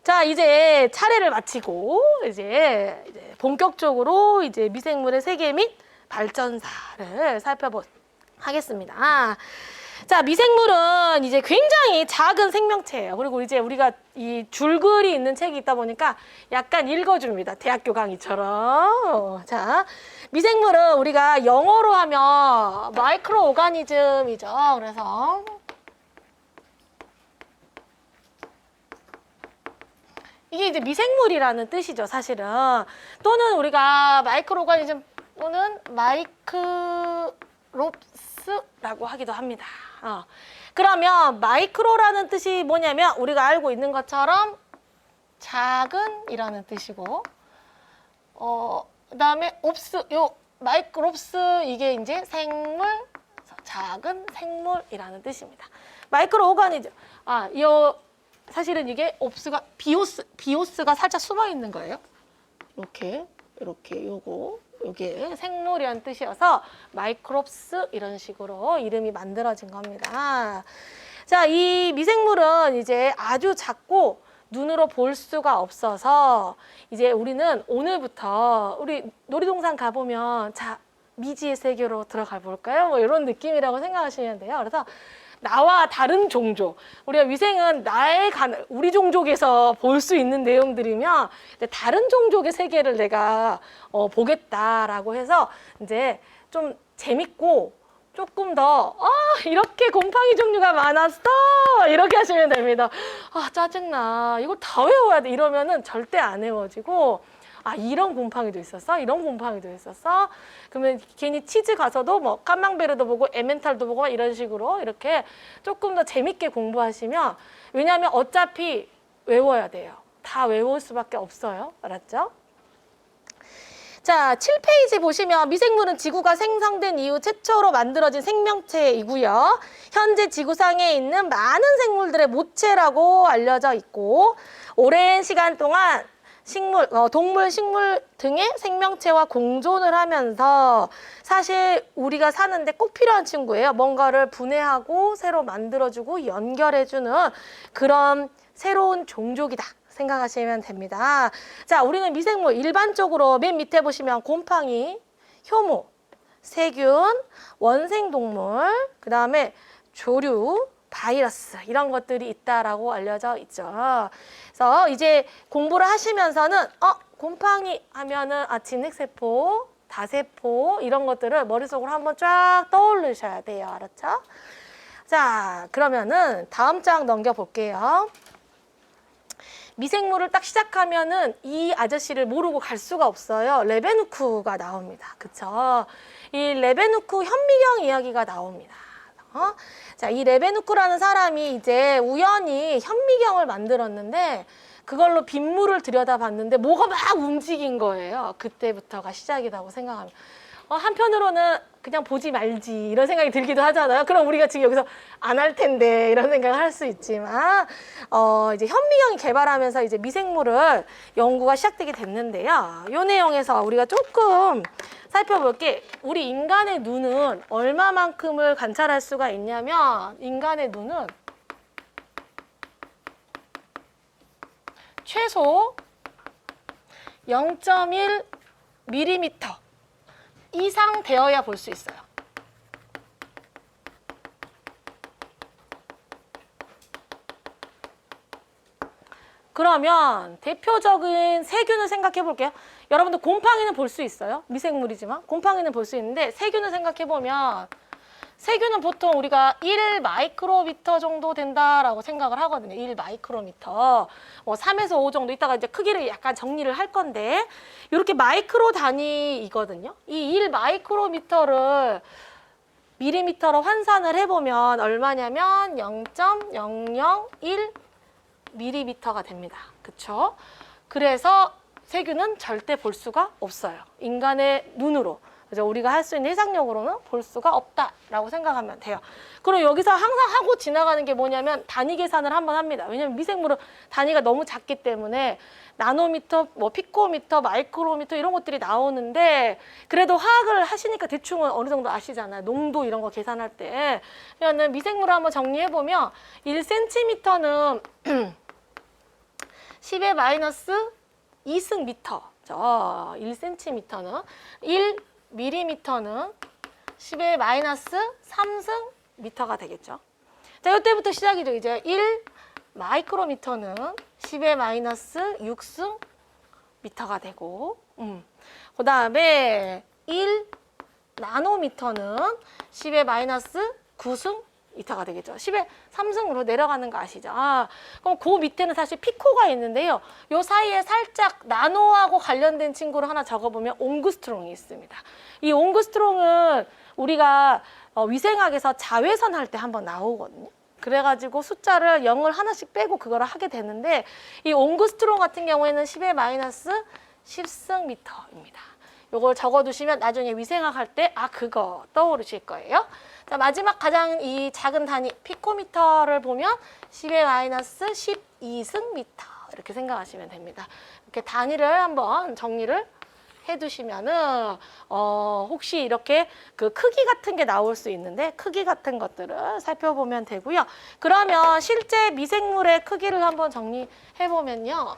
자, 이제 차례를 마치고 이제 본격적으로 이제 미생물의 세계 및 발전사를 살펴보겠습니다. 자, 미생물은 이제 굉장히 작은 생명체예요. 그리고 이제 우리가 이 줄글이 있는 책이 있다 보니까 약간 읽어줍니다. 대학교 강의처럼. 자, 미생물은 우리가 영어로 하면 마이크로 오가니즘이죠. 그래서 이게 이제 미생물이라는 뜻이죠, 사실은. 또는 우리가 마이크로 오가니즘 또는 마이크롭스라고 하기도 합니다. 그러면 마이크로라는 뜻이 뭐냐면 우리가 알고 있는 것처럼 작은이라는 뜻이고, 그다음에 옵스, 요 마이크롭스 이게 이제 생물, 작은 생물이라는 뜻입니다. 마이크로 오가니즘, 사실은 이게 옵스가 비오스가 살짝 숨어 있는 거예요. 이렇게 요게 생물이라는 뜻이어서 마이크롭스 이런 식으로 이름이 만들어진 겁니다. 자, 이 미생물은 이제 아주 작고 눈으로 볼 수가 없어서 이제 우리는 오늘부터 우리 놀이동산 가보면 자, 미지의 세계로 들어가 볼까요? 뭐 이런 느낌이라고 생각하시면 돼요. 그래서 나와 다른 종족, 우리가 위생은 우리 종족에서 볼 수 있는 내용들이면 다른 종족의 세계를 내가 보겠다라고 해서 이제 좀 재밌고 조금 더 이렇게 곰팡이 종류가 많았어 이렇게 하시면 됩니다. 짜증나, 이걸 다 외워야 돼 이러면은 절대 안 외워지고, 이런 곰팡이도 있었어? 이런 곰팡이도 있었어? 그러면 괜히 치즈 가서도 뭐 까망베르도 보고 에멘탈도 보고 이런 식으로 이렇게 조금 더 재밌게 공부하시면, 왜냐하면 어차피 외워야 돼요. 다 외울 수밖에 없어요. 알았죠? 자, 7페이지 보시면 미생물은 지구가 생성된 이후 최초로 만들어진 생명체이고요. 현재 지구상에 있는 많은 생물들의 모체라고 알려져 있고, 오랜 시간 동안 동물, 식물 등의 생명체와 공존을 하면서 사실 우리가 사는데 꼭 필요한 친구예요. 뭔가를 분해하고 새로 만들어주고 연결해주는 그런 새로운 종족이다 생각하시면 됩니다. 자, 우리는 미생물 일반적으로 맨 밑에 보시면 곰팡이, 효모, 세균, 원생동물, 그 다음에 조류, 바이러스 이런 것들이 있다라고 알려져 있죠. 그래서 이제 공부를 하시면서는 곰팡이 하면은 진핵세포, 다세포 이런 것들을 머릿속으로 한번 쫙 떠올리셔야 돼요. 알았죠? 자, 그러면은 다음 장 넘겨볼게요. 미생물을 딱 시작하면은 이 아저씨를 모르고 갈 수가 없어요. 레베누크가 나옵니다. 그쵸? 이 레베누크 현미경 이야기가 나옵니다. 자, 이 레베누크라는 사람이 이제 우연히 현미경을 만들었는데 그걸로 빗물을 들여다봤는데 뭐가 막 움직인 거예요. 그때부터가 이라고 생각합니다. 한편으로는 그냥 보지 말지 이런 생각이 들기도 하잖아요. 그럼 우리가 지금 여기서 안 할 텐데 이런 생각을 할 수 있지만 이제 현미경이 개발하면서 이제 미생물을 연구가 시작되게 됐는데요. 이 내용에서 우리가 조금 살펴볼 게, 우리 인간의 눈은 얼마만큼을 관찰할 수가 있냐면 인간의 눈은 최소 0.1mm 이상 되어야 볼 수 있어요. 그러면 대표적인 세균을 생각해 볼게요. 여러분들 곰팡이는 볼 수 있어요. 미생물이지만 곰팡이는 볼 수 있는데 세균을 생각해 보면 세균은 보통 우리가 1 마이크로미터 정도 된다라고 생각을 하거든요. 1 마이크로미터. 3에서 5 정도. 이따가 이제 크기를 약간 정리를 할 건데, 이렇게 마이크로 단위이거든요. 이 1 마이크로미터를 밀리미터로 환산을 해보면 얼마냐면 0.001 밀리미터가 됩니다. 그쵸? 그래서 세균은 절대 볼 수가 없어요. 인간의 눈으로. 그래서 우리가 할 수 있는 해상력으로는 볼 수가 없다라고 생각하면 돼요. 그리고 여기서 항상 하고 지나가는 게 뭐냐면 단위 계산을 한번 합니다. 왜냐면 미생물은 단위가 너무 작기 때문에 나노미터, 피코미터, 마이크로미터 이런 것들이 나오는데, 그래도 화학을 하시니까 대충은 어느 정도 아시잖아요. 농도 이런 거 계산할 때. 그러면 미생물을 한번 정리해보면 1cm는 10의 마이너스 2승 미터. 1cm는 1mm는 10의 마이너스 3승 미터가 되겠죠. 자, 이때부터 시작이죠. 이제 1 마이크로미터는 10의 마이너스 6승 미터가 되고, 그 다음에 1 나노미터는 10의 마이너스 9승 미터가 되겠죠. 10의 3승으로 내려가는 거 아시죠? 그럼 그 밑에는 사실 피코가 있는데요. 요 사이에 살짝 나노하고 관련된 친구를 하나 적어보면 옹그스트롱이 있습니다. 이 옹그스트롱은 우리가 위생학에서 자외선 할 때 한번 나오거든요. 그래가지고 숫자를 0을 하나씩 빼고 그거를 하게 되는데, 이 옹그스트롱 같은 경우에는 10의 마이너스 10승 미터입니다. 요걸 적어두시면 나중에 위생학 할 때 그거 떠오르실 거예요. 자, 마지막 가장 이 작은 단위 피코미터를 보면 10의 마이너스 12승 미터 이렇게 생각하시면 됩니다. 이렇게 단위를 한번 정리를 해두시면은 혹시 이렇게 그 크기 같은 게 나올 수 있는데 크기 같은 것들을 살펴보면 되고요. 그러면 실제 미생물의 크기를 한번 정리해 보면요.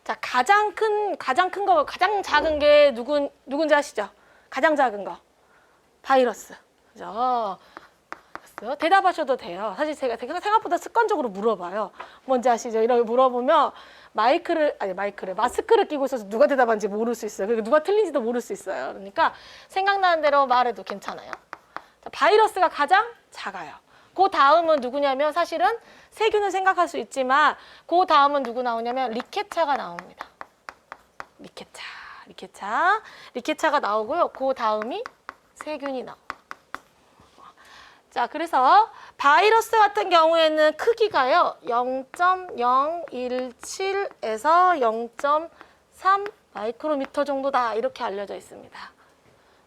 자, 가장 큰 거, 가장 작은 게 누군지 아시죠? 가장 작은 거. 바이러스. 그죠? 대답하셔도 돼요. 사실 제가 생각보다 습관적으로 물어봐요. 뭔지 아시죠? 이렇게 물어보면 마스크를 끼고 있어서 누가 대답하는지 모를 수 있어요. 그리고 누가 틀린지도 모를 수 있어요. 그러니까 생각나는 대로 말해도 괜찮아요. 자, 바이러스가 가장 작아요. 그 다음은 누구냐면 사실은 세균을 생각할 수 있지만 그 다음은 누구 나오냐면 리케차가 나옵니다. 리케차가 나오고요. 그 다음이 세균이 나옵니다. 자, 그래서 바이러스 같은 경우에는 크기가요 0.017에서 0.3 마이크로미터 정도다 이렇게 알려져 있습니다.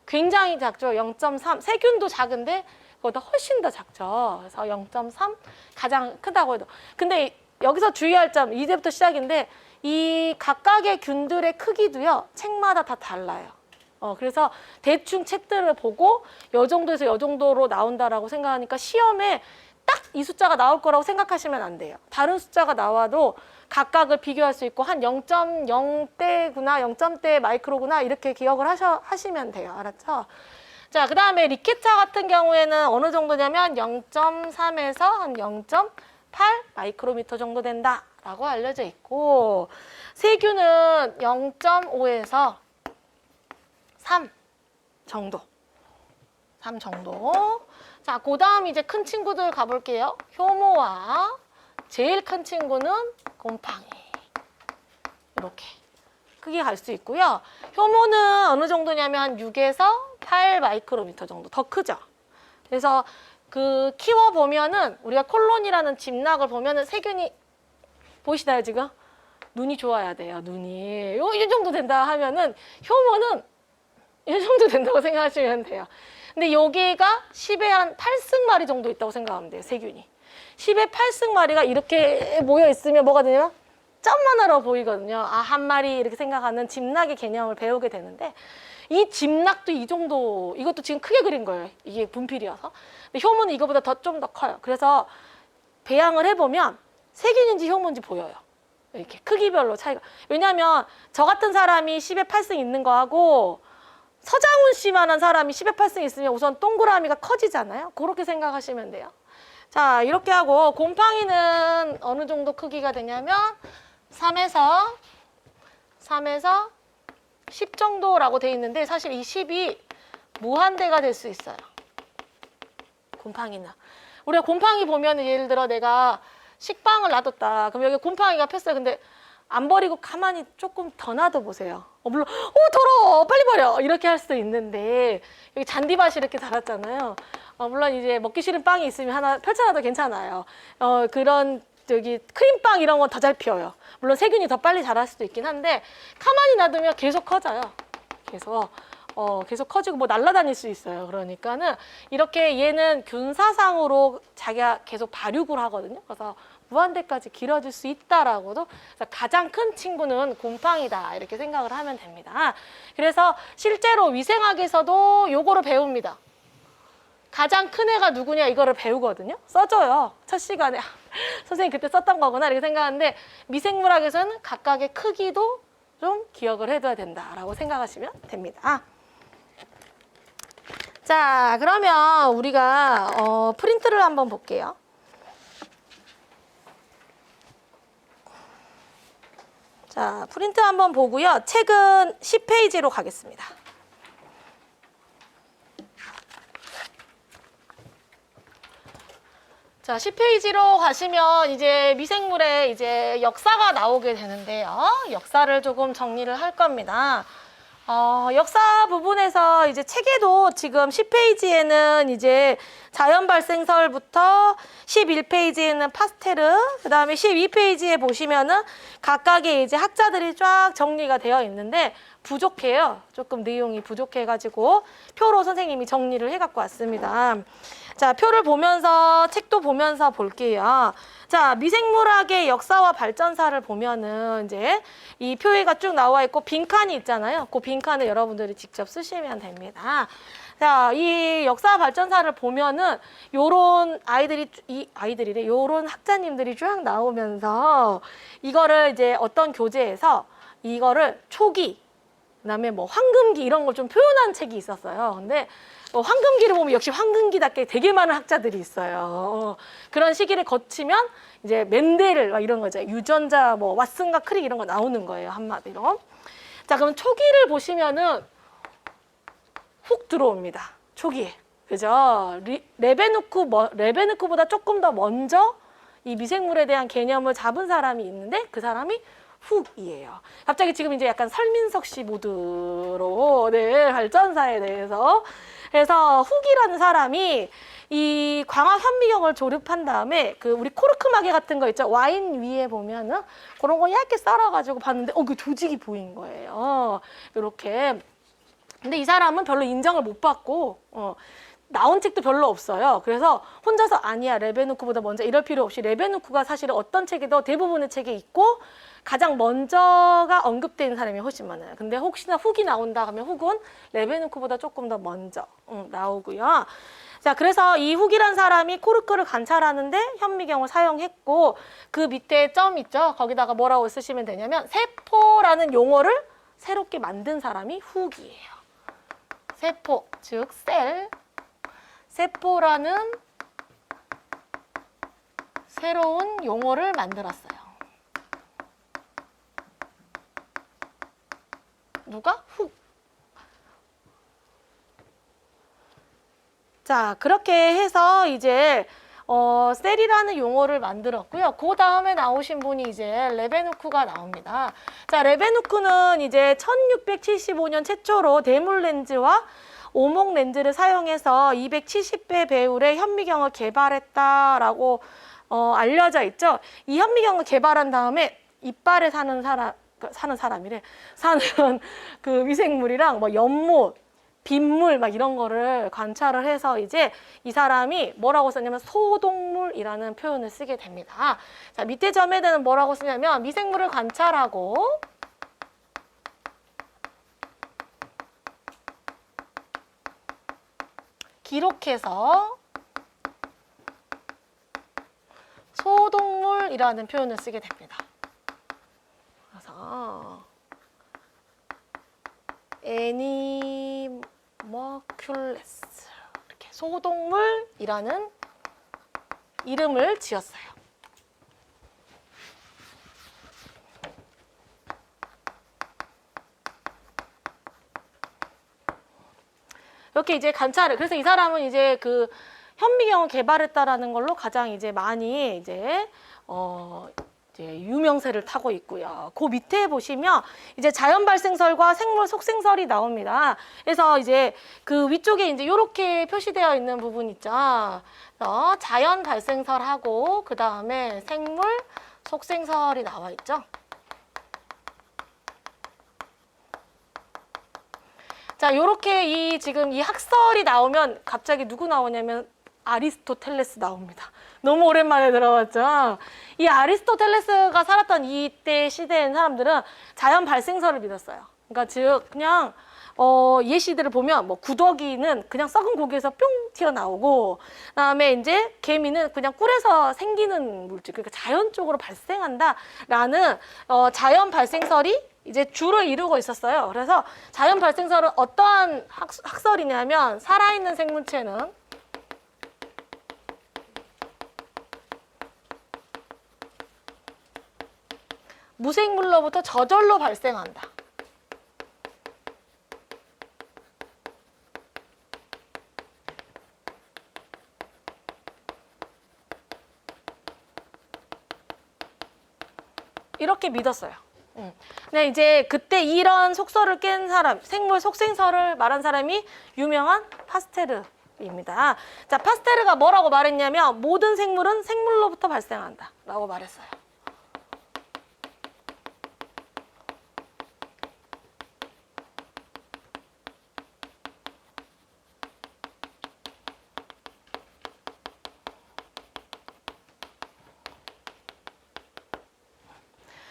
굉장히 작죠. 0.3. 세균도 작은데 그보다 훨씬 더 작죠. 그래서 0.3 가장 크다고 해도. 근데 여기서 주의할 점, 이제부터 시작인데 이 각각의 균들의 크기도요 책마다 다 달라요. 그래서 대충 책들을 보고 요 정도에서 요 정도로 나온다라고 생각하니까 시험에 딱 이 숫자가 나올 거라고 생각하시면 안 돼요. 다른 숫자가 나와도 각각을 비교할 수 있고 한 0.0대구나, 0.대 마이크로구나 이렇게 기억을 하시면 돼요. 알았죠? 자, 그 다음에 리케차 같은 경우에는 어느 정도냐면 0.3에서 한 0.8 마이크로미터 정도 된다라고 알려져 있고, 세균은 0.5에서 3 정도. 자, 그 다음 이제 큰 친구들 가볼게요. 효모와 제일 큰 친구는 곰팡이. 이렇게 크게 갈 수 있고요. 효모는 어느 정도냐면 한 6에서 8 마이크로미터 정도 더 크죠. 그래서 그 키워보면은 우리가 콜론이라는 집락을 보면은 세균이 보이시나요 지금? 눈이 좋아야 돼요. 눈이 이 정도 된다 하면은 효모는 이 정도 된다고 생각하시면 돼요. 근데 여기가 10의 한 8승마리 정도 있다고 생각하면 돼요. 세균이. 10의 8승마리가 이렇게 모여 있으면 뭐가 되냐면 점만 하러 보이거든요. 한 마리 이렇게 생각하는 집락의 개념을 배우게 되는데, 이 집락도 이 정도, 이것도 지금 크게 그린 거예요. 이게 분필이어서. 근데 효모는 이거보다 좀 더 커요. 그래서 배양을 해보면 세균인지 효모인지 보여요. 이렇게 크기별로 차이가. 왜냐하면 저 같은 사람이 10의 8승 있는 거하고 서장훈 씨만한 사람이 10의 8승 있으면 우선 동그라미가 커지잖아요. 그렇게 생각하시면 돼요. 자, 이렇게 하고 곰팡이는 어느 정도 크기가 되냐면 3에서 10 정도라고 돼 있는데, 사실 이 10이 무한대가 될 수 있어요. 곰팡이는. 우리가 곰팡이 보면 예를 들어 내가 식빵을 놔뒀다. 그럼 여기 곰팡이가 폈어요. 근데 안 버리고 가만히 조금 더 놔둬보세요. 물론 더러워 빨리 버려 이렇게 할 수도 있는데, 여기 잔디밭이 이렇게 자랐잖아요. 물론 이제 먹기 싫은 빵이 있으면 하나 펼쳐놔도 괜찮아요. 그런 저기 크림빵 이런 건 더 잘 피어요. 물론 세균이 더 빨리 자랄 수도 있긴 한데 가만히 놔두면 계속 커져요. 계속 커지고 뭐 날아다닐 수 있어요. 그러니까는 이렇게 얘는 균사상으로 자기가 계속 발육을 하거든요. 그래서 무한대까지 길어질 수 있다라고도. 그래서 가장 큰 친구는 곰팡이다 이렇게 생각을 하면 됩니다. 그래서 실제로 위생학에서도 요거를 배웁니다. 가장 큰 애가 누구냐 이거를 배우거든요. 써줘요. 첫 시간에. 선생님 그때 썼던 거구나 이렇게 생각하는데 미생물학에서는 각각의 크기도 좀 기억을 해둬야 된다라고 생각하시면 됩니다. 자, 그러면 우리가 프린트를 한번 볼게요. 자, 프린트 한번 보고요. 책은 10페이지로 가겠습니다. 자, 10페이지로 가시면 이제 미생물의 이제 역사가 나오게 되는데요. 역사를 조금 정리를 할 겁니다. 역사 부분에서 이제 책에도 지금 10페이지에는 이제 자연 발생설부터 11페이지에는 파스테르, 그 다음에 12페이지에 보시면은 각각의 이제 학자들이 쫙 정리가 되어 있는데 부족해요. 조금 내용이 부족해가지고 표로 선생님이 정리를 해갖고 왔습니다. 자, 표를 보면서 책도 보면서 볼게요. 자, 미생물학의 역사와 발전사를 보면은 이제 이 표에가 쭉 나와 있고 빈칸이 있잖아요. 그 빈칸을 여러분들이 직접 쓰시면 됩니다. 자, 이 역사 발전사를 보면은 요런 요런 학자님들이 쭉 나오면서 이거를 이제 어떤 교재에서 이거를 초기, 그다음에 뭐 황금기 이런 걸 좀 표현한 책이 있었어요. 근데 황금기를 보면 역시 황금기답게 되게 많은 학자들이 있어요. 그런 시기를 거치면 이제 멘델 막 이런 거죠. 유전자 뭐 왓슨과 크릭 이런 거 나오는 거예요. 한마디로. 자, 그럼 초기를 보시면은 훅 들어옵니다. 초기에. 그죠? 레베누크보다 조금 더 먼저 이 미생물에 대한 개념을 잡은 사람이 있는데 그 사람이 훅이에요. 갑자기 지금 이제 약간 설민석 씨 모드로 네, 발전사에 대해서 그래서 훅이라는 사람이 이 광학 현미경을 조립한 다음에 그 우리 코르크 마개 같은 거 있죠. 와인 위에 보면은 그런 거 얇게 썰어가지고 봤는데 그 조직이 보인 거예요. 이렇게. 근데 이 사람은 별로 인정을 못 받고 나온 책도 별로 없어요. 그래서 혼자서 아니야 레베누크보다 먼저 이럴 필요 없이 레베누크가 사실은 어떤 책에도 대부분의 책에 있고 가장 먼저가 언급된 사람이 훨씬 많아요. 근데 혹시나 훅이 나온다 하면 훅은 레베누크보다 조금 더 먼저 나오고요. 자, 그래서 이 훅이란 사람이 코르크를 관찰하는데 현미경을 사용했고 그 밑에 점 있죠? 거기다가 뭐라고 쓰시면 되냐면 세포라는 용어를 새롭게 만든 사람이 훅이에요. 세포, 즉 셀. 세포라는 새로운 용어를 만들었어요. 누가? 훅. 자, 그렇게 해서 이제 셀이라는 용어를 만들었고요. 그 다음에 나오신 분이 이제 레베누크가 나옵니다. 자, 레베누크는 이제 1675년 최초로 대물 렌즈와 오목 렌즈를 사용해서 270배 배율의 현미경을 개발했다라고 알려져 있죠. 이 현미경을 개발한 다음에 이빨에 사는 그 미생물이랑 뭐 연못, 빗물 막 이런 거를 관찰을 해서 이제 이 사람이 뭐라고 썼냐면 소동물이라는 표현을 쓰게 됩니다. 자, 밑에 점에는 뭐라고 쓰냐면 미생물을 관찰하고 기록해서 소동물이라는 표현을 쓰게 됩니다. 그래서 애니머큘레스 이렇게 소동물이라는 이름을 지었어요. 이렇게 이제 관찰을 그래서 이 사람은 이제 그 현미경을 개발했다라는 걸로 가장 이제 많이 이제 유명세를 타고 있고요. 그 밑에 보시면 이제 자연 발생설과 생물 속생설이 나옵니다. 그래서 이제 그 위쪽에 이제 이렇게 표시되어 있는 부분 있죠. 그래서 자연 발생설하고 그 다음에 생물 속생설이 나와 있죠. 자, 요렇게 지금 이 학설이 나오면 갑자기 누구 나오냐면 아리스토텔레스 나옵니다. 너무 오랜만에 들어봤죠? 이 아리스토텔레스가 살았던 이때 시대의 사람들은 자연 발생설을 믿었어요. 그러니까 즉 그냥 예시들을 보면 뭐 구더기는 그냥 썩은 고기에서 뿅 튀어나오고, 그다음에 이제 개미는 그냥 꿀에서 생기는 물질, 그러니까 자연적으로 발생한다라는 자연 발생설이 이제 주를 이루고 있었어요. 그래서 자연 발생설은 어떠한 학설이냐면, 살아있는 생물체는 무생물로부터 저절로 발생한다. 이렇게 믿었어요. 근데 이제 그때 이런 속설을 깬 사람, 생물 속생설을 말한 사람이 유명한 파스테르입니다. 자, 파스테르가 뭐라고 말했냐면, 모든 생물은 생물로부터 발생한다 라고 말했어요.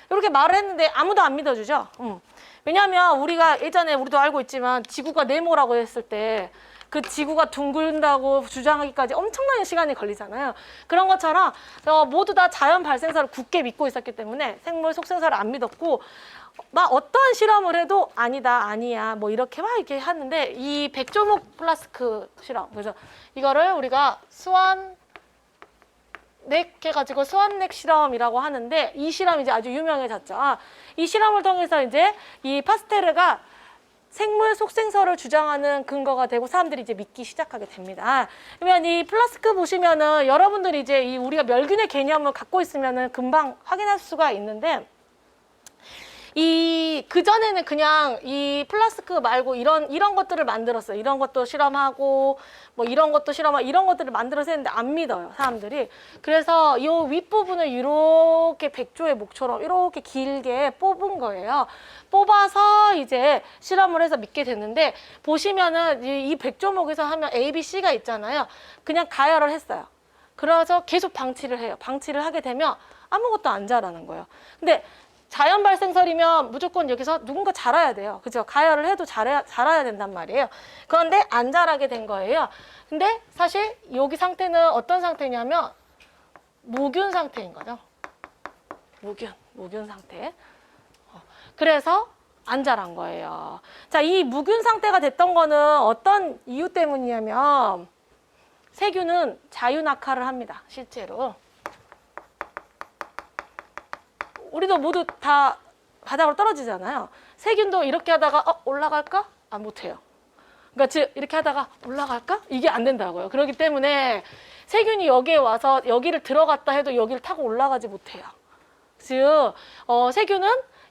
이렇게 말을 했는데 아무도 안 믿어주죠. 왜냐하면 우리가 예전에 우리도 알고 있지만, 지구가 네모라고 했을 때 그 지구가 둥근다고 주장하기까지 엄청난 시간이 걸리잖아요. 그런 것처럼 모두 다 자연 발생사를 굳게 믿고 있었기 때문에 생물 속생사를 안 믿었고, 막 어떠한 실험을 해도 아니다, 아니야, 뭐 이렇게 막 이렇게 하는데, 이 백조목 플라스크 실험, 그래서 이거를 우리가 스완넥 해가지고 스완넥 실험이라고 하는데, 이 실험이 이제 아주 유명해졌죠. 이 실험을 통해서 이제 이 파스테르가 생물 속생설을 주장하는 근거가 되고 사람들이 이제 믿기 시작하게 됩니다. 그러면 이 플라스크 보시면은 여러분들이 이제 이 우리가 멸균의 개념을 갖고 있으면은 금방 확인할 수가 있는데, 그전에는 그냥 이 플라스크 말고 이런 것들을 만들었어요. 이런 것도 실험하고, 뭐 이런 것도 실험하고, 이런 것들을 만들어서 했는데 안 믿어요, 사람들이. 그래서 이 윗부분을 이렇게 백조의 목처럼 이렇게 길게 뽑은 거예요. 뽑아서 이제 실험을 해서 믿게 됐는데, 보시면은 이 백조목에서 하면 A, B, C가 있잖아요. 그냥 가열을 했어요. 그래서 계속 방치를 해요. 방치를 하게 되면 아무것도 안 자라는 거예요. 근데 자연 발생설이면 무조건 여기서 누군가 자라야 돼요. 그죠? 가열을 해도 자라야 된단 말이에요. 그런데 안 자라게 된 거예요. 근데 사실 여기 상태는 어떤 상태냐면 무균 상태인 거죠. 무균 상태. 그래서 안 자란 거예요. 자, 이 무균 상태가 됐던 거는 어떤 이유 때문이냐면, 세균은 자유낙하를 합니다, 실제로. 우리도 모두 다 바닥으로 떨어지잖아요. 세균도 이렇게 하다가 올라갈까? 못해요. 그러니까 즉 이렇게 하다가 올라갈까? 이게 안 된다고요. 그렇기 때문에 세균이 여기에 와서 여기를 들어갔다 해도 여기를 타고 올라가지 못해요. 즉 세균은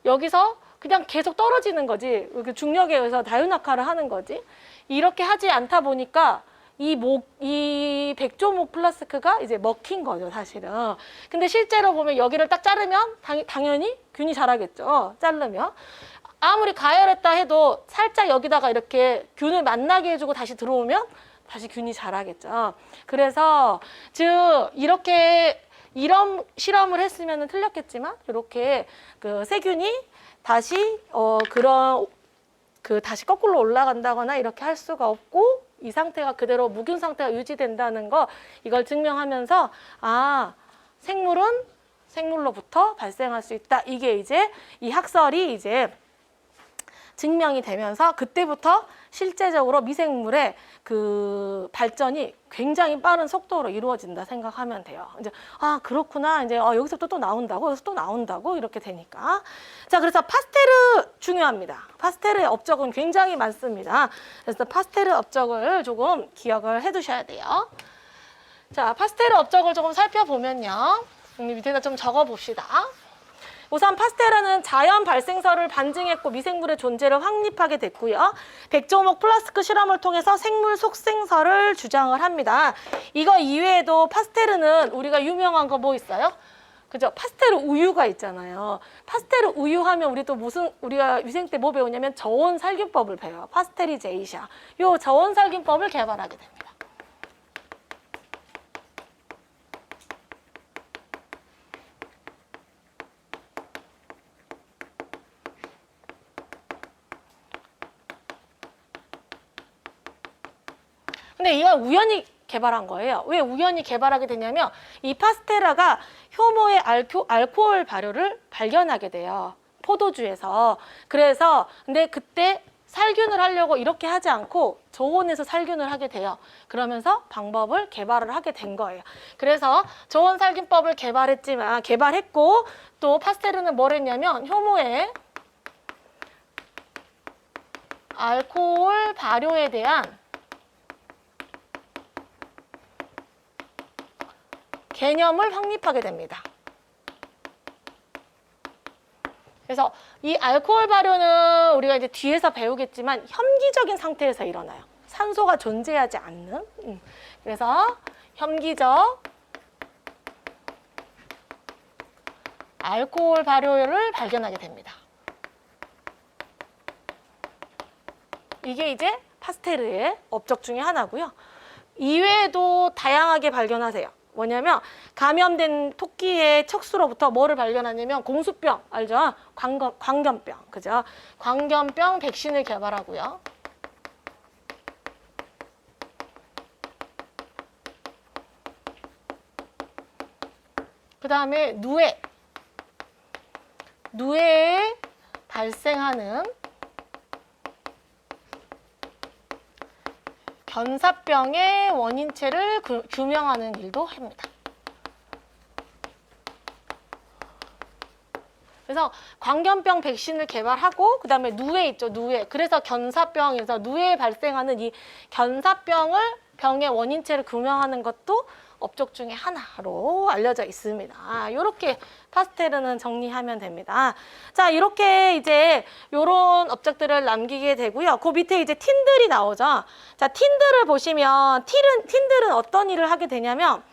여기서 그냥 계속 떨어지는 거지, 중력에 의해서 자유낙하를 하는 거지. 이렇게 하지 않다 보니까 이 백조목 플라스크가 이제 먹힌 거죠, 사실은. 근데 실제로 보면 여기를 딱 자르면 당연히 균이 자라겠죠. 자르면. 아무리 가열했다 해도 살짝 여기다가 이렇게 균을 만나게 해주고 다시 들어오면 다시 균이 자라겠죠. 그래서 즉 이렇게 이런 실험을 했으면 틀렸겠지만, 이렇게 그 세균이 다시 다시 거꾸로 올라간다거나 이렇게 할 수가 없고, 이 상태가 그대로 무균 상태가 유지된다는 거, 이걸 증명하면서 생물은 생물로부터 발생할 수 있다. 이게 이제 이 학설이 이제 증명이 되면서, 그때부터 실제적으로 미생물의 그 발전이 굉장히 빠른 속도로 이루어진다 생각하면 돼요. 이제 그렇구나. 이제 여기서부터 또 나온다고, 여기서 또 나온다고, 이렇게 되니까. 자, 그래서 파스테르 중요합니다. 파스테르의 업적은 굉장히 많습니다. 그래서 파스테르 업적을 조금 기억을 해두셔야 돼요. 자, 파스테르 업적을 조금 살펴보면요. 밑에다 좀 적어봅시다. 우선 파스테르는 자연 발생설을 반증했고 미생물의 존재를 확립하게 됐고요. 백조목 플라스크 실험을 통해서 생물 속생설을 주장을 합니다. 이거 이외에도 파스테르는 우리가 유명한 거 뭐 있어요? 그죠? 파스테르 우유가 있잖아요. 파스테르 우유 하면 우리가 위생 때 뭐 배우냐면 저온 살균법을 배워요. 파스테리제이션. 요 저온 살균법을 개발하게 됩니다. 근데 이건 우연히 개발한 거예요. 왜 우연히 개발하게 되냐면 이 파스테라가 효모의 알코올 발효를 발견하게 돼요. 포도주에서. 그래서 근데 그때 살균을 하려고 이렇게 하지 않고 저온에서 살균을 하게 돼요. 그러면서 방법을 개발을 하게 된 거예요. 그래서 저온 살균법을 개발했고 또 파스테르는 뭘 했냐면 효모의 알코올 발효에 대한 개념을 확립하게 됩니다. 그래서 이 알코올 발효는 우리가 이제 뒤에서 배우겠지만 혐기적인 상태에서 일어나요. 산소가 존재하지 않는. 그래서 혐기적 알코올 발효를 발견하게 됩니다. 이게 이제 파스테르의 업적 중에 하나고요. 이외에도 다양하게 발견하세요. 뭐냐면 감염된 토끼의 척수로부터 뭐를 발견하냐면 공수병 알죠? 광견병 그죠? 광견병 백신을 개발하고요. 그 다음에 누에에 발생하는 견사병의 원인체를 규명하는 일도 합니다. 그래서 광견병 백신을 개발하고 그 다음에 누에 있죠, 누에. 그래서 견사병에서 누에에 발생하는 이 견사병의 원인체를 규명하는 것도 업적 중에 하나로 알려져 있습니다. 이렇게 파스테르는 정리하면 됩니다. 자, 이렇게 이제 이런 업적들을 남기게 되고요. 그 밑에 이제 틴들이 나오죠. 자, 틴들을 보시면 틴들은 어떤 일을 하게 되냐면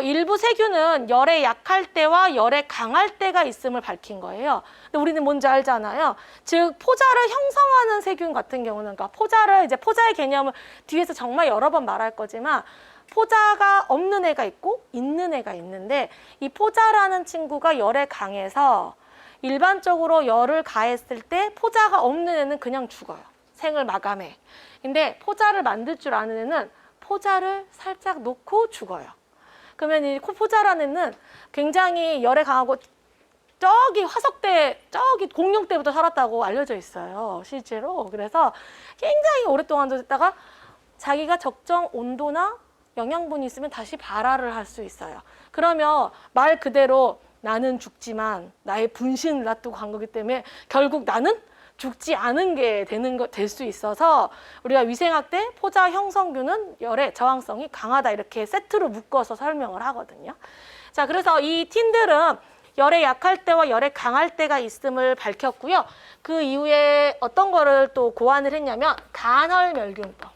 일부 세균은 열에 약할 때와 열에 강할 때가 있음을 밝힌 거예요. 근데 우리는 뭔지 알잖아요. 즉 포자를 형성하는 세균 같은 경우는 그러니까 포자의 개념을 뒤에서 정말 여러 번 말할 거지만 포자가 없는 애가 있고 있는 애가 있는데 이 포자라는 친구가 열에 강해서 일반적으로 열을 가했을 때 포자가 없는 애는 그냥 죽어요. 생을 마감해. 근데 포자를 만들 줄 아는 애는 포자를 살짝 놓고 죽어요. 그러면 이 포자라는 애는 굉장히 열에 강하고 저기 화석대, 저기 공룡 때부터 살았다고 알려져 있어요. 실제로. 그래서 굉장히 오랫동안 있다가 자기가 적정 온도나 영양분이 있으면 다시 발화를 할 수 있어요. 그러면 말 그대로 나는 죽지만 나의 분신을 놔두고 간 거기 때문에 결국 나는 죽지 않은 게 될 수 있어서 우리가 위생학 때 포자 형성균은 열에 저항성이 강하다 이렇게 세트로 묶어서 설명을 하거든요. 자, 그래서 이 틴들은 열에 약할 때와 열에 강할 때가 있음을 밝혔고요. 그 이후에 어떤 거를 또 고안을 했냐면 간헐멸균법.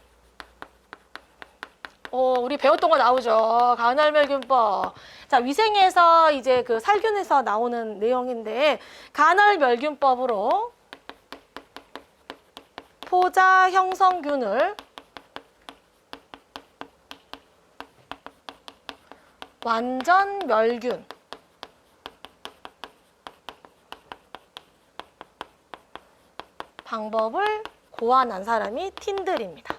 우리 배웠던 거 나오죠. 간헐멸균법. 자, 위생에서 이제 그 살균에서 나오는 내용인데 간헐멸균법으로 포자 형성균을 완전 멸균 방법을 고안한 사람이 틴들입니다.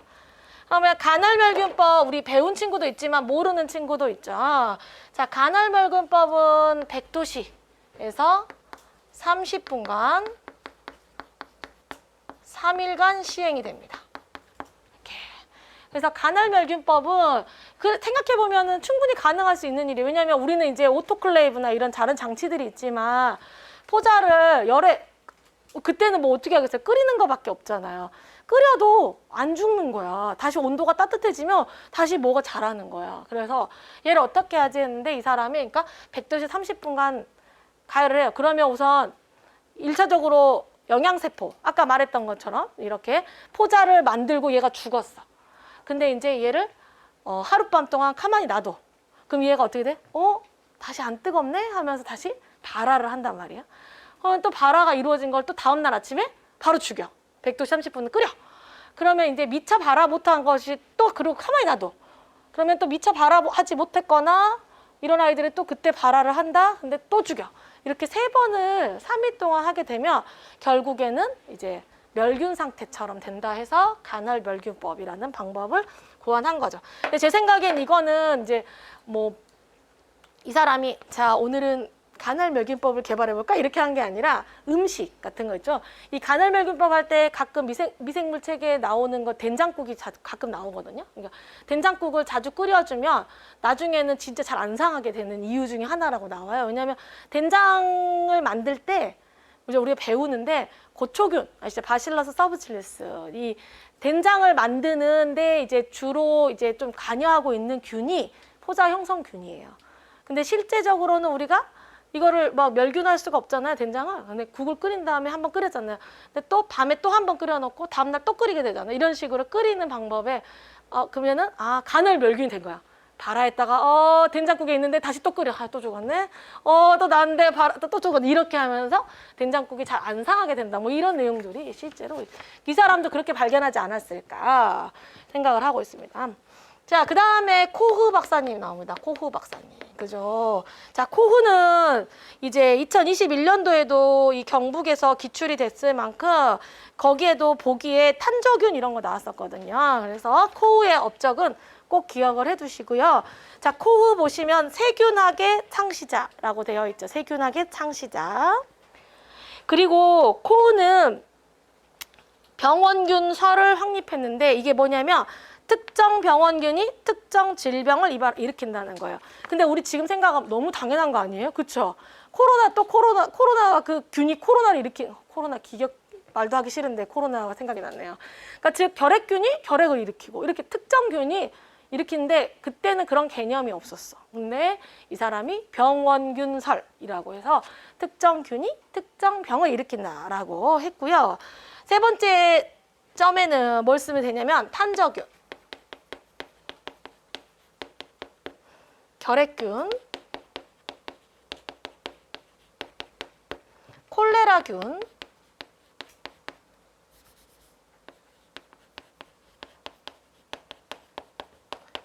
그러면 간헐멸균법 우리 배운 친구도 있지만 모르는 친구도 있죠. 자, 간헐멸균법은 100도씨에서 30분간 3일간 시행이 됩니다. 이렇게. 그래서 간헐멸균법은 생각해보면 충분히 가능할 수 있는 일이에요. 왜냐하면 우리는 이제 오토클레이브나 이런 다른 장치들이 있지만 포자를 열에 그때는 뭐 어떻게 하겠어요? 끓이는 거밖에 없잖아요. 끓여도 안 죽는 거야. 다시 온도가 따뜻해지면 다시 뭐가 자라는 거야. 그래서 얘를 어떻게 하지 했는데 이 사람이 그러니까 100도씨 30분간 가열을 해요. 그러면 우선 1차적으로 영양세포, 아까 말했던 것처럼 이렇게 포자를 만들고 얘가 죽었어. 근데 이제 얘를 하룻밤 동안 가만히 놔둬. 그럼 얘가 어떻게 돼? 다시 안 뜨겁네? 하면서 다시 발화를 한단 말이야. 또 발화가 이루어진 걸 또 다음날 아침에 바로 죽여. 100도씨 30분을 끓여. 그러면 이제 미처 발화 못한 것이 또 그리고 가만히 놔둬. 그러면 또 미처 발화하지 못했거나 이런 아이들이 또 그때 발화를 한다. 근데 또 죽여. 이렇게 3번을 3일 동안 하게 되면 결국에는 이제 멸균 상태처럼 된다 해서 간헐멸균법이라는 방법을 고안한 거죠. 근데 제 생각엔 이거는 이제 뭐 이 사람이 자 오늘은 간헐멸균법을 개발해볼까 이렇게 한 게 아니라 음식 같은 거 있죠. 이 간헐멸균법 할 때 가끔 미생물 책에 나오는 거 된장국이 가끔 나오거든요. 그러니까 된장국을 자주 끓여주면 나중에는 진짜 잘 안 상하게 되는 이유 중에 하나라고 나와요. 왜냐하면 된장을 만들 때 이제 우리가 배우는데 고초균, 아시죠? 바실러스 서브틸리스 이 된장을 만드는데 이제 주로 이제 좀 관여하고 있는 균이 포자 형성균이에요. 근데 실제적으로는 우리가 이거를 막 멸균할 수가 없잖아요, 된장을. 근데 국을 끓인 다음에 한번 끓였잖아요. 근데 또 밤에 또 한 번 끓여놓고 다음날 또 끓이게 되잖아요. 이런 식으로 끓이는 방법에 그러면은 간헐멸균이 된 거야. 발화했다가 된장국에 있는데 다시 또 끓여. 또 죽었네. 또 나는데 또 죽었네. 이렇게 하면서 된장국이 잘 안 상하게 된다. 뭐 이런 내용들이 실제로 이 사람도 그렇게 발견하지 않았을까 생각을 하고 있습니다. 자, 그 다음에 코흐 박사님 나옵니다. 코흐 박사님. 그죠? 자, 코흐는 이제 2021년도에도 이 경북에서 기출이 됐을 만큼 거기에도 보기에 탄저균 이런 거 나왔었거든요. 그래서 코흐의 업적은 꼭 기억을 해두시고요. 자, 코흐 보시면 세균학의 창시자라고 되어 있죠. 세균학의 창시자. 그리고 코흐는 병원균설을 확립했는데 이게 뭐냐면 특정 병원균이 특정 질병을 일으킨다는 거예요. 근데 우리 지금 생각하면 너무 당연한 거 아니에요? 그렇죠? 코로나 그 균이 코로나를 일으킨 코로나 기격 말도 하기 싫은데 코로나가 생각이 났네요. 그러니까 즉 결핵균이 결핵을 일으키고 이렇게 특정 균이 일으키는데 그때는 그런 개념이 없었어. 근데 이 사람이 병원균설이라고 해서 특정 균이 특정 병을 일으킨다라고 했고요. 세 번째 점에는 뭘 쓰면 되냐면 탄저균, 결핵균, 콜레라균,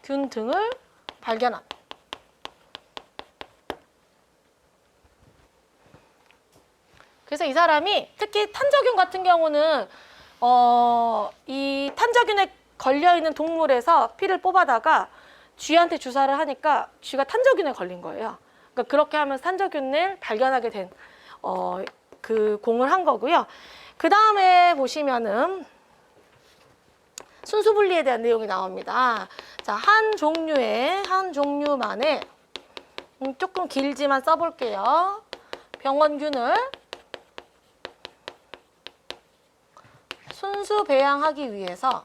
균 등을 발견한. 그래서 이 사람이 특히 탄저균 같은 경우는 이 탄저균에 걸려있는 동물에서 피를 뽑아다가 쥐한테 주사를 하니까 쥐가 탄저균에 걸린 거예요. 그러니까 그렇게 하면서 탄저균을 발견하게 된 그 공을 한 거고요. 그 다음에 보시면은 순수분리에 대한 내용이 나옵니다. 자, 한 종류만의 조금 길지만 써볼게요. 병원균을 순수 배양하기 위해서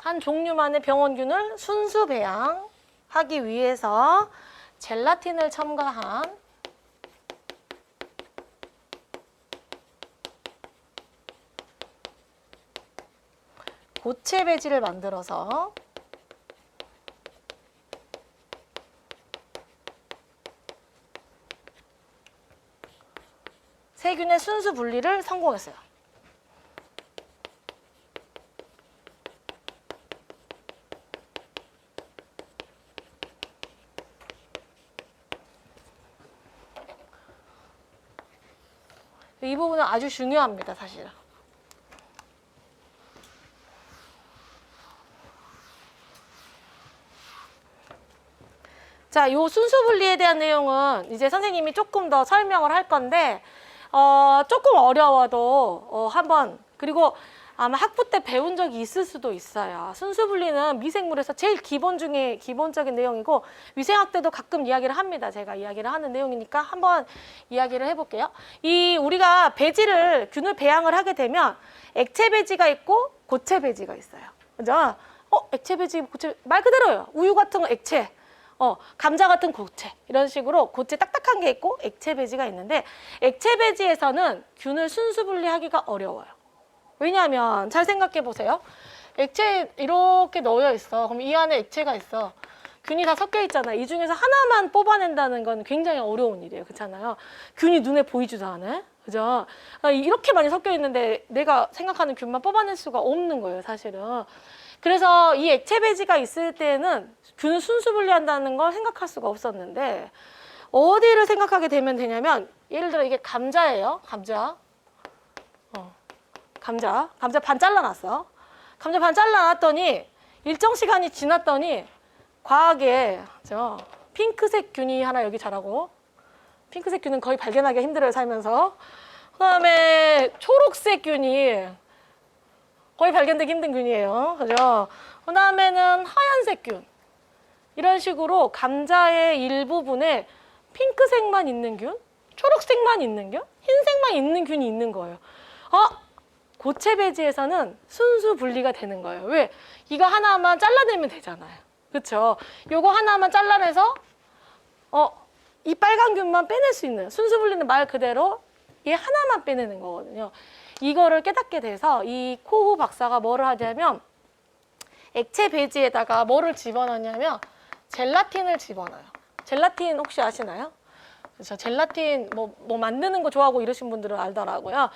한 종류만의 병원균을 순수 배양하기 위해서 젤라틴을 첨가한 고체 배지를 만들어서 세균의 순수 분리를 성공했어요. 이 부분은 아주 중요합니다, 사실. 자, 요 순수 분리에 대한 내용은 이제 선생님이 조금 더 설명을 할 건데 조금 어려워도 한번 그리고 아마 학부 때 배운 적이 있을 수도 있어요. 순수 분리는 미생물에서 제일 기본 중에 기본적인 내용이고 위생학 때도 가끔 이야기를 합니다. 제가 이야기를 하는 내용이니까 한번 이야기를 해볼게요. 이 우리가 배지를 균을 배양을 하게 되면 액체 배지가 있고 고체 배지가 있어요. 그죠? 액체 배지, 고체 말 그대로예요. 우유 같은 거 액체. 감자 같은 고체 이런 식으로 고체 딱딱한 게 있고 액체 배지가 있는데 액체 배지에서는 균을 순수 분리하기가 어려워요. 왜냐하면 잘 생각해 보세요. 액체 이렇게 넣여 있어. 그럼 이 안에 액체가 있어. 균이 다 섞여 있잖아. 이 중에서 하나만 뽑아낸다는 건 굉장히 어려운 일이에요. 그렇잖아요. 균이 눈에 보이지도 않아요. 그죠? 이렇게 많이 섞여 있는데 내가 생각하는 균만 뽑아낼 수가 없는 거예요, 사실은. 그래서 이 액체 배지가 있을 때는 균을 순수 분리한다는 걸 생각할 수가 없었는데 어디를 생각하게 되면 되냐면 예를 들어 이게 감자예요. 감자. 감자 반 잘라놨어. 감자 반 잘라놨더니 일정 시간이 지났더니 과하게 핑크색 균이 하나 여기 자라고, 핑크색 균은 거의 발견하기 힘들어요, 살면서. 그다음에 초록색 균이 거의 발견되기 힘든 균이에요. 그죠? 그다음에는 하얀색 균. 이런 식으로 감자의 일부분에 핑크색만 있는 균, 초록색만 있는 균, 흰색만 있는 균이 있는 거예요. 고체 배지에서는 순수 분리가 되는 거예요. 왜? 이거 하나만 잘라내면 되잖아요. 그렇죠? 요거 하나만 잘라내서 이 빨간 균만 빼낼 수 있는, 순수 분리는 말 그대로 얘 하나만 빼내는 거거든요. 이거를 깨닫게 돼서 이 코후 박사가 뭐를 하냐면 액체 배지에다가 뭐를 집어넣냐면 젤라틴을 집어넣어요. 젤라틴 혹시 아시나요? 그래서 젤라틴 뭐 만드는 거 좋아하고 이러신 분들은 알더라고요.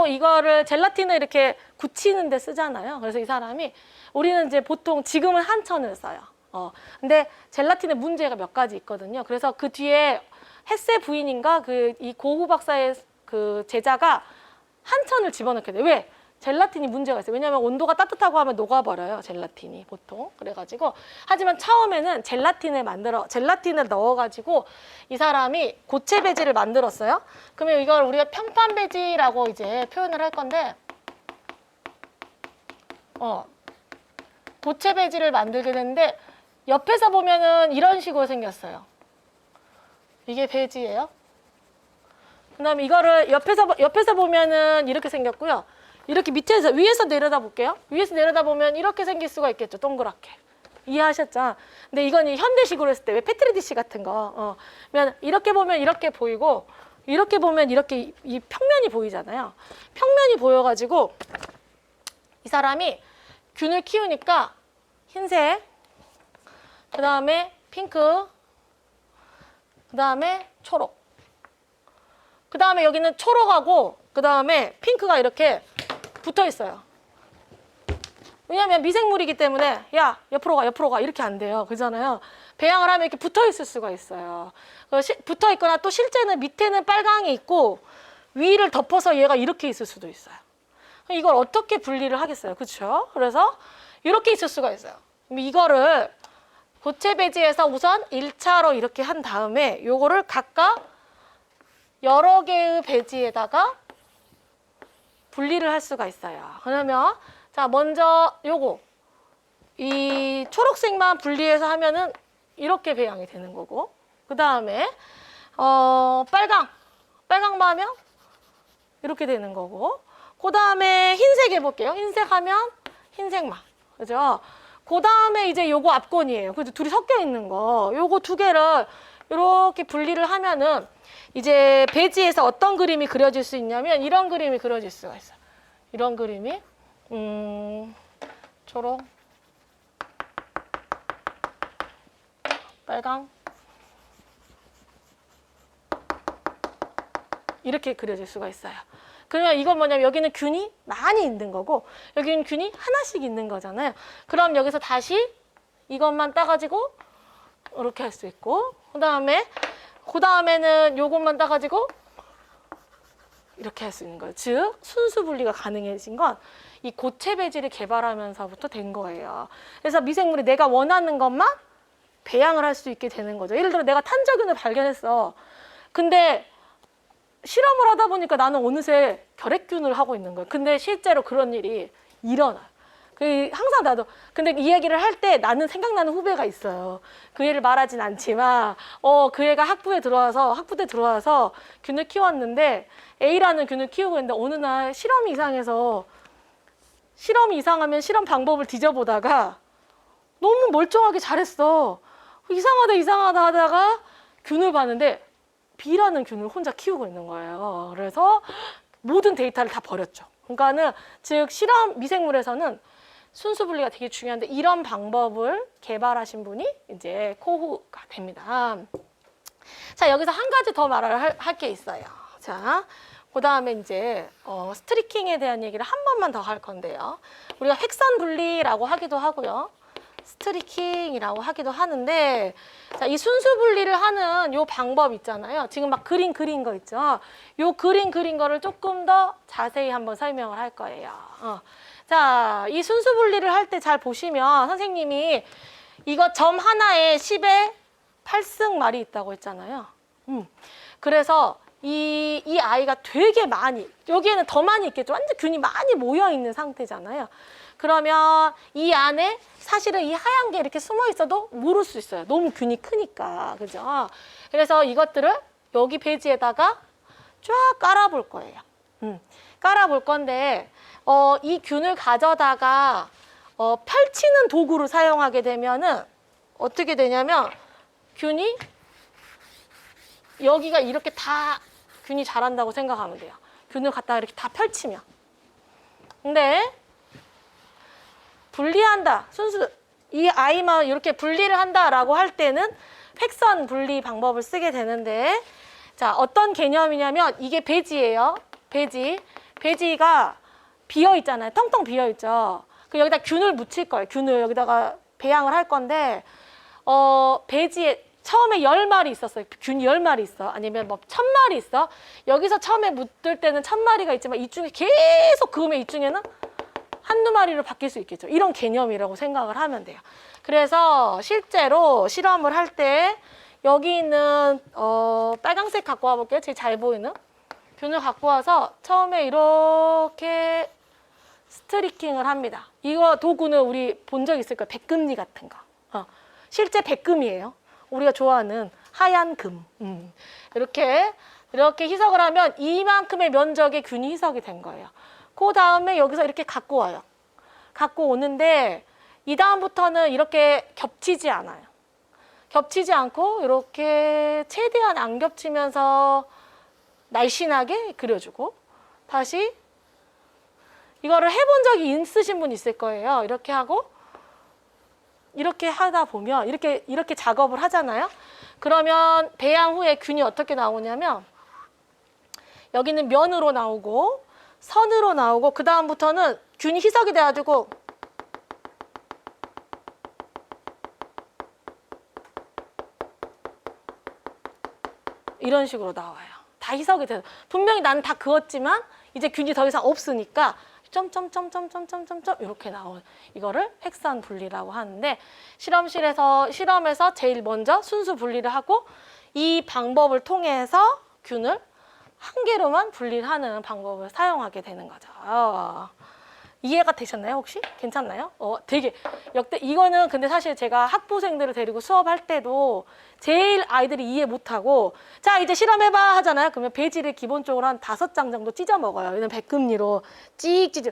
이거를 젤라틴을 이렇게 굳히는 데 쓰잖아요. 그래서 이 사람이 우리는 이제 보통 지금은 한천을 써요. 근데 젤라틴에 문제가 몇 가지 있거든요. 그래서 그 뒤에 헤세 부인인가 이 고후 박사의 그 제자가 한천을 집어넣게 돼요. 왜? 젤라틴이 문제가 있어요. 왜냐하면 온도가 따뜻하고 하면 녹아버려요. 젤라틴이 보통. 그래가지고 하지만 처음에는 젤라틴을 넣어가지고 이 사람이 고체 배지를 만들었어요. 그러면 이걸 우리가 평판 배지라고 이제 표현을 할 건데, 고체 배지를 만들게 됐는데 옆에서 보면은 이런 식으로 생겼어요. 이게 배지예요. 그다음에 이거를 옆에서 보면은 이렇게 생겼고요. 이렇게 위에서 내려다 볼게요. 위에서 내려다 보면 이렇게 생길 수가 있겠죠. 동그랗게. 이해하셨죠? 근데 이건 현대식으로 했을 때 왜 페트리디시 같은 거 그러면 이렇게 보면 이렇게 보이고 이렇게 보면 이렇게 이 평면이 보이잖아요. 평면이 보여가지고 이 사람이 균을 키우니까 흰색, 그 다음에 핑크, 그 다음에 초록, 그 다음에 여기는 초록하고 그 다음에 핑크가 이렇게 붙어 있어요. 왜냐하면 미생물이기 때문에 야 옆으로 가 이렇게 안 돼요. 그잖아요. 배양을 하면 이렇게 붙어 있을 수가 있어요. 붙어 있거나 또 실제는 밑에는 빨강이 있고 위를 덮어서 얘가 이렇게 있을 수도 있어요. 이걸 어떻게 분리를 하겠어요. 그렇죠? 그래서 이렇게 있을 수가 있어요. 이거를 고체 배지에서 우선 1차로 이렇게 한 다음에 요거를 각각 여러 개의 배지에다가 분리를 할 수가 있어요. 그러면 자 먼저 요거 이 초록색만 분리해서 하면은 이렇게 배양이 되는 거고, 그 다음에 빨강만 하면 이렇게 되는 거고, 그 다음에 흰색 해볼게요. 흰색 하면 흰색만, 그죠? 그 다음에 이제 요거 앞권이에요. 그래서 둘이 섞여 있는 거, 요거 두 개를 이렇게 분리를 하면은 이제 배지에서 어떤 그림이 그려질 수 있냐면 이런 그림이 그려질 수가 있어요. 이런 그림이 초록, 빨강 이렇게 그려질 수가 있어요. 그러면 이건 뭐냐면 여기는 균이 많이 있는 거고 여기는 균이 하나씩 있는 거잖아요. 그럼 여기서 다시 이것만 따가지고 이렇게 할 수 있고, 그 다음에는 요것만 따가지고 이렇게 할 수 있는 거예요. 즉 순수 분리가 가능해진 건 이 고체 배지를 개발하면서부터 된 거예요. 그래서 미생물이 내가 원하는 것만 배양을 할 수 있게 되는 거죠. 예를 들어 내가 탄저균을 발견했어. 근데 실험을 하다 보니까 나는 어느새 결핵균을 하고 있는 거예요. 근데 실제로 그런 일이 일어나요. 항상 나도 근데 이 얘기를 할 때 나는 생각나는 후배가 있어요. 그 애를 말하진 않지만 그 애가 학부대 들어와서 균을 키웠는데 A라는 균을 키우고 있는데 어느 날 실험이 이상하면 실험 방법을 뒤져보다가 너무 멀쩡하게 잘했어. 이상하다 하다가 균을 봤는데 B라는 균을 혼자 키우고 있는 거예요. 그래서 모든 데이터를 다 버렸죠. 그러니까는 즉 실험 미생물에서는 순수 분리가 되게 중요한데 이런 방법을 개발하신 분이 이제 코후가 됩니다. 자, 여기서 한 가지 더 말을 할 게 있어요. 자, 그 다음에 이제 스트리킹에 대한 얘기를 한 번만 더 할 건데요. 우리가 획선 분리라고 하기도 하고요. 스트리킹이라고 하기도 하는데, 자, 이 순수 분리를 하는 요 방법 있잖아요. 지금 막 그린 거 있죠. 요 그린 거를 조금 더 자세히 한번 설명을 할 거예요. 자, 이 순수 분리를 할 때 잘 보시면 선생님이 이거 점 하나에 10의 8승 말이 있다고 했잖아요. 그래서 이 아이가 되게 많이, 여기에는 더 많이 있겠죠. 완전 균이 많이 모여 있는 상태잖아요. 그러면 이 안에 사실은 이 하얀 게 이렇게 숨어 있어도 모를 수 있어요. 너무 균이 크니까. 그죠? 그래서 이것들을 여기 배지에다가 쫙 깔아볼 거예요. 깔아볼 건데, 이 균을 가져다가 펼치는 도구를 사용하게 되면은 어떻게 되냐면 균이 여기가 이렇게 다 균이 자란다고 생각하면 돼요. 균을 갖다가 이렇게 다 펼치면. 근데 분리한다. 순수 이 아이만 이렇게 분리를 한다라고 할 때는 획선 분리 방법을 쓰게 되는데, 자, 어떤 개념이냐면 이게 배지예요. 배지가 비어 있잖아요. 텅텅 비어 있죠. 그 여기다 균을 묻힐 거예요. 균을 여기다가 배양을 할 건데, 배지에 처음에 10마리 있었어요. 균이 10마리 있어. 아니면 뭐 1000마리 있어. 여기서 처음에 묻을 때는 1000마리가 있지만 이 중에 계속 그으면 이 중에는 한두 마리로 바뀔 수 있겠죠. 이런 개념이라고 생각을 하면 돼요. 그래서 실제로 실험을 할 때 여기 있는 빨강색 갖고 와볼게요. 제일 잘 보이는 균을 갖고 와서 처음에 이렇게 스트리킹을 합니다. 이거 도구는 우리 본 적 있을 거예요. 백금리 같은 거. 실제 백금이에요. 우리가 좋아하는 하얀 금. 이렇게 희석을 하면 이만큼의 면적의 균이 희석이 된 거예요. 그 다음에 여기서 이렇게 갖고 와요. 갖고 오는데 이 다음부터는 이렇게 겹치지 않아요. 겹치지 않고 이렇게 최대한 안 겹치면서 날씬하게 그려주고, 다시 이거를 해본 적이 있으신 분 있을 거예요. 이렇게 하고 이렇게 하다 보면 이렇게 작업을 하잖아요. 그러면 배양 후에 균이 어떻게 나오냐면 여기는 면으로 나오고 선으로 나오고, 그 다음부터는 균이 희석이 돼가지고 이런 식으로 나와요. 다 희석이 돼서 분명히 나는 다 그었지만 이제 균이 더 이상 없으니까 점점점점점점점점 이렇게 나온 이거를 획선 분리라고 하는데, 실험에서 제일 먼저 순수 분리를 하고 이 방법을 통해서 균을 한 개로만 분리를 하는 방법을 사용하게 되는 거죠. 이해가 되셨나요, 혹시? 괜찮나요? 되게 이거는 근데 사실 제가 학부생들을 데리고 수업할 때도 제일 아이들이 이해 못하고, 자, 이제 실험해봐 하잖아요. 그러면 배지를 기본적으로 한 5장 정도 찢어 먹어요. 얘는 백금리로 찍 찢어.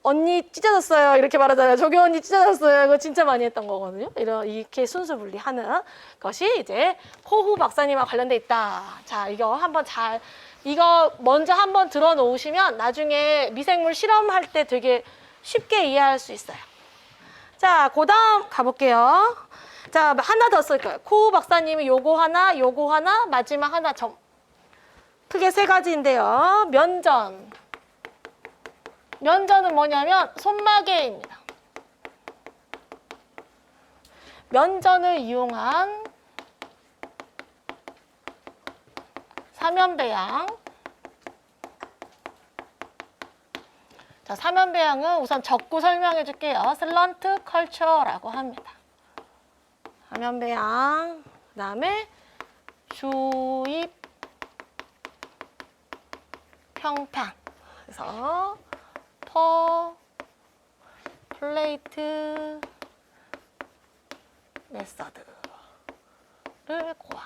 언니 찢어졌어요. 이렇게 말하잖아요. 저기 언니 찢어졌어요. 이거 진짜 많이 했던 거거든요. 이렇게 순수 분리하는 것이 이제 호후 박사님과 관련돼 있다. 자, 이거 먼저 한번 들어놓으시면 나중에 미생물 실험할 때 되게 쉽게 이해할 수 있어요. 자, 그 다음 가볼게요. 자, 하나 더 쓸 거예요. 호후 박사님이 요거 하나, 마지막 하나 크게 3가지인데요. 면전은 뭐냐면 손마개입니다. 면전을 이용한 사면배양. 자, 사면배양은 우선 적고 설명해 줄게요. 슬런트 컬처라고 합니다. 사면배양, 그 다음에 주입 평판. 그래서 플레이트 메서드를 고안.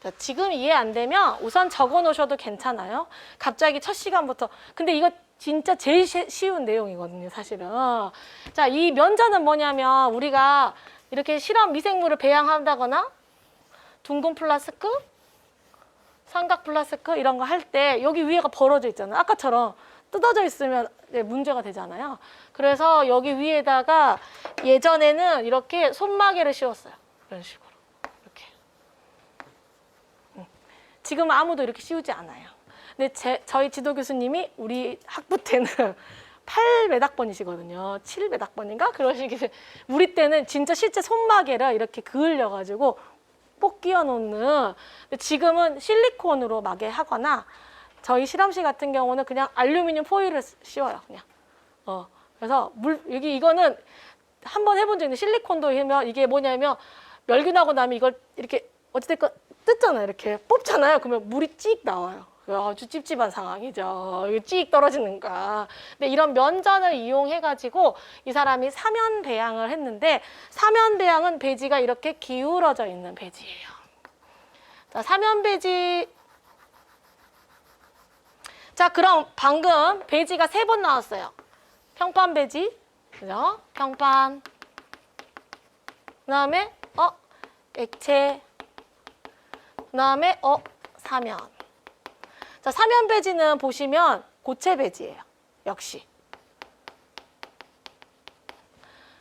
자, 지금 이해 안 되면 우선 적어 놓으셔도 괜찮아요. 갑자기 첫 시간부터. 근데 이거 진짜 제일 쉬운 내용이거든요, 사실은. 자, 이 면전은 뭐냐면 우리가 이렇게 실험 미생물을 배양한다거나 둥근 플라스크, 삼각 플라스크 이런 거 할 때 여기 위에가 벌어져 있잖아요. 아까처럼 뜯어져 있으면 문제가 되잖아요. 그래서 여기 위에다가 예전에는 이렇게 손마개를 씌웠어요. 이런 식으로. 이렇게. 지금 아무도 이렇게 씌우지 않아요. 근데 저희 지도 교수님이 우리 학부 때는 8몇 학번이시거든요. 7몇 학번인가? 그러시기 우리 때는 진짜 실제 손마개를 이렇게 그을려가지고 꼭 끼워 놓는. 지금은 실리콘으로 마개 하거나 저희 실험실 같은 경우는 그냥 알루미늄 포일을 씌워요. 그냥. 그래서 여기 이거는 한번 해본 적 있는데 실리콘도 하면 이게 뭐냐면 멸균하고 나면 이걸 이렇게 어찌됐건 뜯잖아요. 이렇게 뽑잖아요. 그러면 물이 찍 나와요. 아주 찝찝한 상황이죠. 이거 찍 떨어지는 거야. 근데 이런 면전을 이용해가지고 이 사람이 사면 배양을 했는데, 사면 배양은 배지가 이렇게 기울어져 있는 배지예요. 자, 사면 배지. 자, 그럼 방금 배지가 3번 나왔어요. 평판 배지, 그죠? 평판. 그다음에 액체. 그다음에 사면. 자, 사면 배지는 보시면 고체 배지예요. 역시.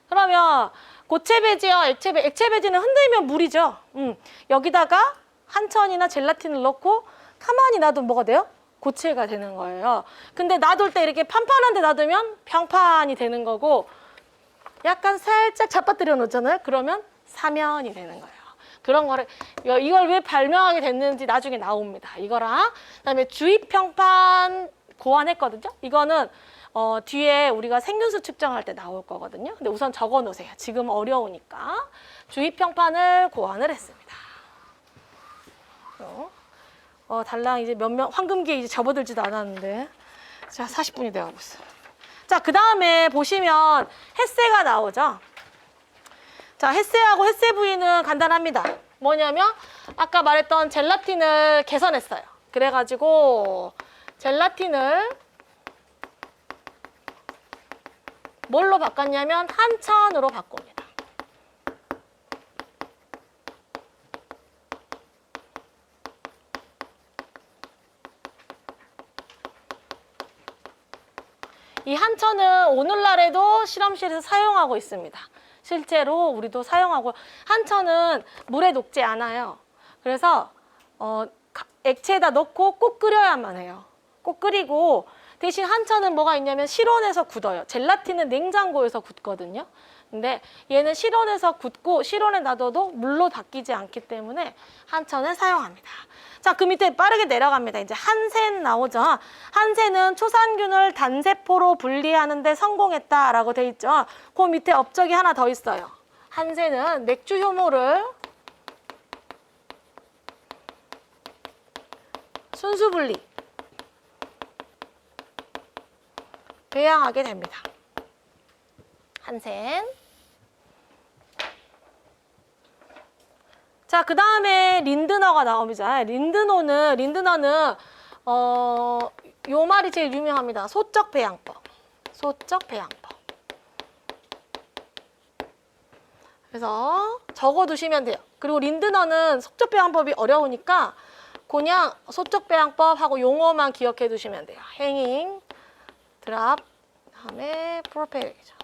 그러면 고체 배지와 액체 배지는 흔들면 물이죠. 여기다가 한천이나 젤라틴을 넣고 가만히 놔두면 뭐가 돼요? 고체가 되는 거예요. 근데 놔둘 때 이렇게 판판한 데 놔두면 평판이 되는 거고, 약간 살짝 잡아뜨려 놓잖아요. 그러면 사면이 되는 거예요. 그런 거를, 이걸 왜 발명하게 됐는지 나중에 나옵니다. 이거랑 그다음에 주입평판 고안했거든요. 이거는 뒤에 우리가 생균수 측정할 때 나올 거거든요. 근데 우선 적어 놓으세요. 지금 어려우니까. 주입평판을 고안을 했습니다. 달랑 이제 황금기에 이제 접어들지도 않았는데. 자, 40분이 되어가고 있어요. 자, 그 다음에 보시면 햇세가 나오죠. 자, 햇세하고 햇세 부위는 간단합니다. 뭐냐면 아까 말했던 젤라틴을 개선했어요. 그래가지고 젤라틴을 뭘로 바꿨냐면 한천으로 바꿉니다. 이 한천은 오늘날에도 실험실에서 사용하고 있습니다. 실제로 우리도 사용하고, 한천은 물에 녹지 않아요. 그래서 액체에다 넣고 꼭 끓여야만 해요. 꼭 끓이고, 대신 한천은 뭐가 있냐면 실온에서 굳어요. 젤라틴은 냉장고에서 굳거든요. 근데 얘는 실온에서 굳고 실온에 놔둬도 물로 닦이지 않기 때문에 한천을 사용합니다. 자, 그 밑에 빠르게 내려갑니다. 이제 한센 나오죠. 한센은 초산균을 단세포로 분리하는 데 성공했다라고 돼 있죠. 그 밑에 업적이 하나 더 있어요. 한센은 맥주 효모를 순수 분리, 배양하게 됩니다. 한센. 자, 그 다음에 린드너가 나옵니다. 린드너는 요 말이 제일 유명합니다. 소적 배양법. 소적 배양법. 그래서 적어두시면 돼요. 그리고 린드너는 소적 배양법이 어려우니까 그냥 소적 배양법하고 용어만 기억해 두시면 돼요. 행잉, 드랍, 그다음에 프로페일이죠.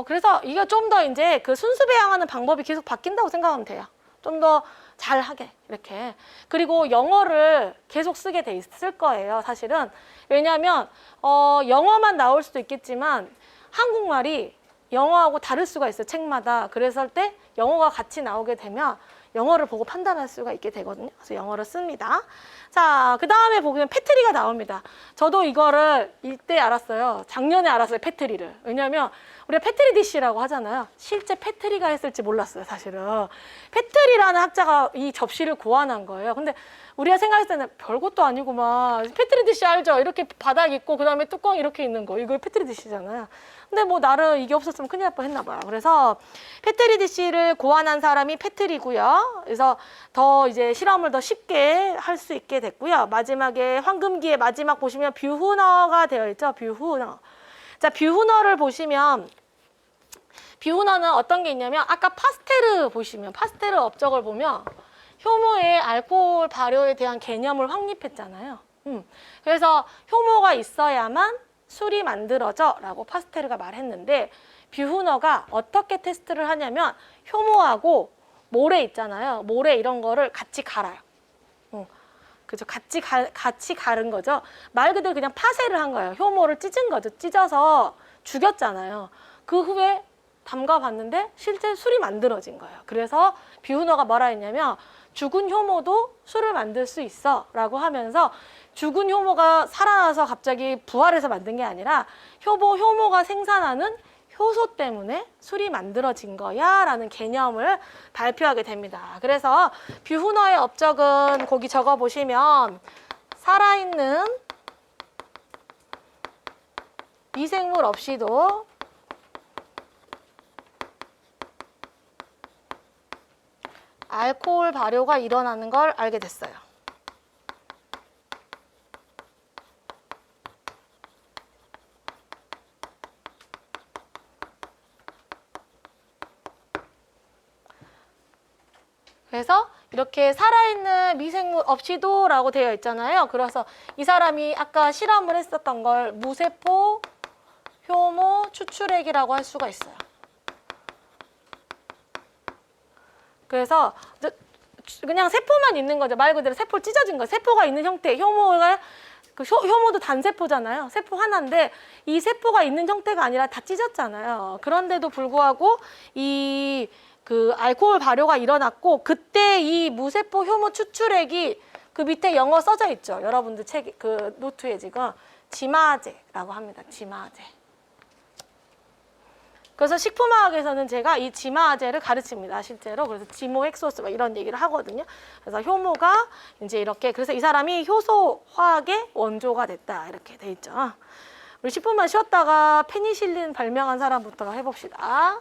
그래서 이게 좀 더 이제 그 순수 배양하는 방법이 계속 바뀐다고 생각하면 돼요. 좀 더 잘하게 이렇게. 그리고 영어를 계속 쓰게 돼 있을 거예요, 사실은. 왜냐하면 영어만 나올 수도 있겠지만 한국말이 영어하고 다를 수가 있어요, 책마다. 그랬을 때 영어가 같이 나오게 되면 영어를 보고 판단할 수가 있게 되거든요. 그래서 영어를 씁니다. 자, 그 다음에 보면 패트리가 나옵니다. 저도 이거를 이때 알았어요. 작년에 알았어요, 패트리를. 왜냐하면 우리가 패트리 디시라고 하잖아요. 실제 패트리가 했을지 몰랐어요, 사실은. 패트리라는 학자가 이 접시를 고안한 거예요. 근데 우리가 생각했을 때는 별것도 아니구만. 패트리 디시 알죠? 이렇게 바닥 있고 그다음에 뚜껑 이렇게 있는 거. 이거 패트리 디시잖아요. 근데 뭐 나름 이게 없었으면 큰일 날 뻔했나 봐요. 그래서 패트리 디시를 고안한 사람이 패트리고요. 그래서 더 이제 실험을 더 쉽게 할 수 있게 됐고요. 마지막에 황금기의 마지막 보시면 뷰후너가 되어 있죠. 뷰후너. 자, 뷰후너를 보시면 뷰후너는 어떤 게 있냐면 아까 파스테르 보시면 파스테르 업적을 보면 효모의 알코올 발효에 대한 개념을 확립했잖아요. 그래서 효모가 있어야만 술이 만들어져 라고 파스테르가 말했는데 뷰흐너가 어떻게 테스트를 하냐면 효모하고 모래 있잖아요. 모래 이런 거를 같이 갈아요. 그죠? 같이 가른 거죠. 말 그대로 그냥 파쇄를 한 거예요. 효모를 찢은 거죠. 찢어서 죽였잖아요. 그 후에 담가봤는데 실제 술이 만들어진 거예요. 그래서 뷰흐너가 뭐라 했냐면 죽은 효모도 술을 만들 수 있어 라고 하면서 죽은 효모가 살아나서 갑자기 부활해서 만든 게 아니라 효모가 생산하는 효소 때문에 술이 만들어진 거야 라는 개념을 발표하게 됩니다. 그래서 뷰흐너의 업적은 거기 적어보시면 살아있는 미생물 없이도 알코올 발효가 일어나는 걸 알게 됐어요. 그래서 이렇게 살아있는 미생물 없이도 라고 되어 있잖아요. 그래서 이 사람이 아까 실험을 했었던 걸 무세포 효모 추출액이라고 할 수가 있어요. 그래서 그냥 세포만 있는 거죠. 말 그대로 세포를 찢어진 거예요. 세포가 있는 형태, 효모가 효모도 단세포잖아요. 세포 하나인데 이 세포가 있는 형태가 아니라 다 찢었잖아요. 그런데도 불구하고 그 알코올 발효가 일어났고 그때 이 무세포 효모 추출액이 그 밑에 영어 써져 있죠. 여러분들 책 그 노트에 지금 지마제라고 합니다. 지마제. 그래서 식품화학에서는 제가 이 지마제를 가르칩니다. 실제로. 그래서 지모헥소스 이런 얘기를 하거든요. 그래서 효모가 이제 이렇게 그래서 이 사람이 효소 화학의 원조가 됐다. 이렇게 돼 있죠. 우리 10분만 쉬었다가 페니실린 발명한 사람부터 해봅시다.